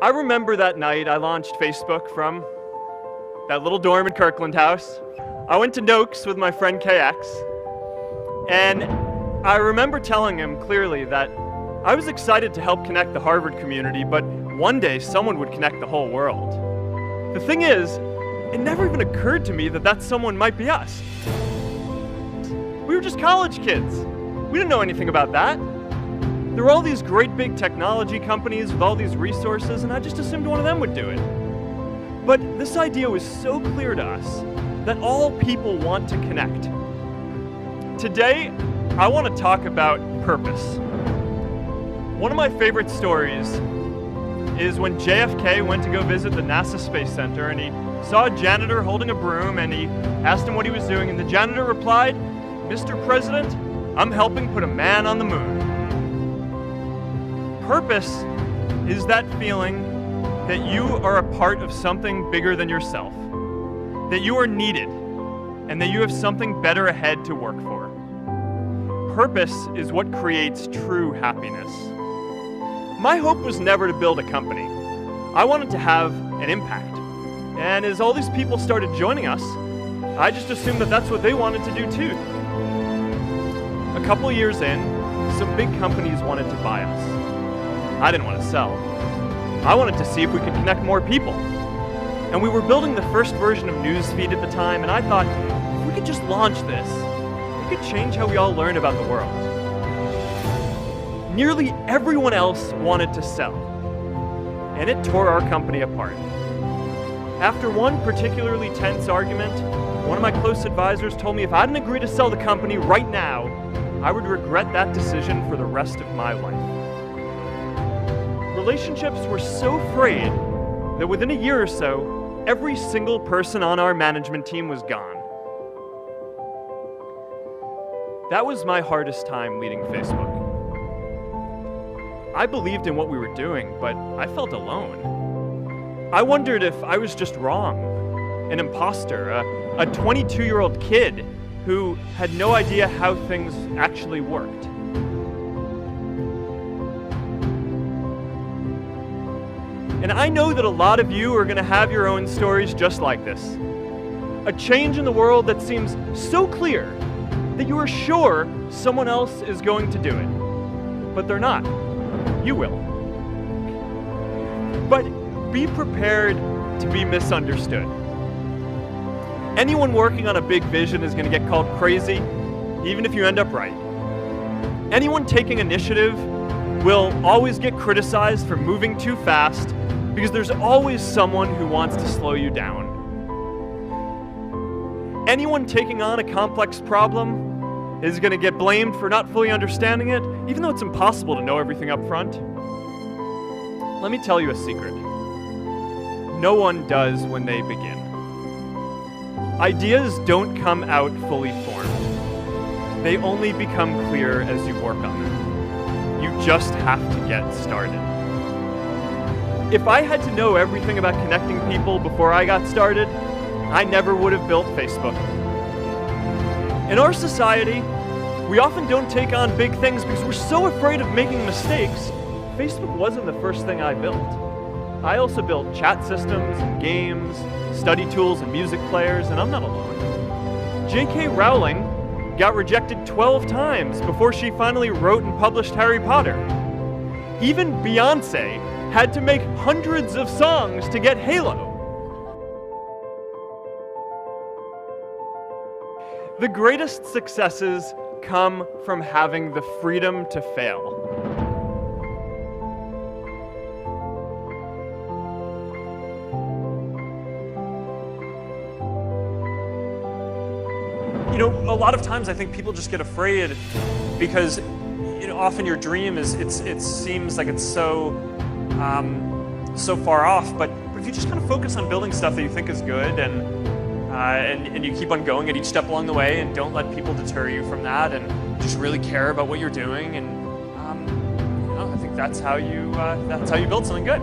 I remember that night I launched Facebook from that little dorm in Kirkland House. I went to Noakes with my friend KX, and I remember telling him clearly that I was excited to help connect the Harvard community, but one day someone would connect the whole world. The thing is, it never even occurred to me that that someone might be us. We were just college kids. We didn't know anything about that. There were all these great big technology companies with all these resources, and I just assumed one of them would do it. But this idea was so clear to us that all people want to connect. Today, I want to talk about purpose. One of my favorite stories is when JFK went to go visit the NASA Space Center, and he saw a janitor holding a broom, and he asked him what he was doing, and the janitor replied, "Mr. President, I'm helping put a man on the moon." Purpose is that feeling that you are a part of something bigger than yourself, that you are needed, and that you have something better ahead to work for. Purpose is what creates true happiness. My hope was never to build a company. I wanted to have an impact. And as all these people started joining us, I just assumed that that's what they wanted to do too. A couple years in, some big companies wanted to buy us. I didn't want to sell. I wanted to see if we could connect more people. And we were building the first version of Newsfeed at the time, and I thought, if we could just launch this, it could change how we all learn about the world. Nearly everyone else wanted to sell, and it tore our company apart. After one particularly tense argument, one of my close advisors told me if I didn't agree to sell the company right now, I would regret that decision for the rest of my life. Relationships were so frayed that within a year or so, every single person on our management team was gone. That was my hardest time leading Facebook. I believed in what we were doing, but I felt alone. I wondered if I was just wrong, an imposter, a 22-year-old kid who had no idea how things actually worked. And I know that a lot of you are going to have your own stories just like this. A change in the world that seems so clear that you are sure someone else is going to do it. But they're not. You will. But be prepared to be misunderstood. Anyone working on a big vision is going to get called crazy, even if you end up right. Anyone taking initiative will always get criticized for moving too fast, because there's always someone who wants to slow you down. Anyone taking on a complex problem is going to get blamed for not fully understanding it, even though it's impossible to know everything up front. Let me tell you a secret. No one does when they begin. Ideas don't come out fully formed. They only become clear as you work on them. You just have to get started. If I had to know everything about connecting people before I got started, I never would have built Facebook. In our society, we often don't take on big things because we're so afraid of making mistakes. Facebook wasn't the first thing I built. I also built chat systems and games, study tools and music players, and I'm not alone. J.K. Rowling got rejected 12 times before she finally wrote and published Harry Potter. Even Beyoncé had to make hundreds of songs to get Halo. The greatest successes come from having the freedom to fail. You know, a lot of times I think people just get afraid because, you know, often your dream is, it seems like it's so far off, but if you just kind of focus on building stuff that you think is good and you keep on going at each step along the way and don't let people deter you from that and just really care about what you're doing, and you know, I think that's how you build something good.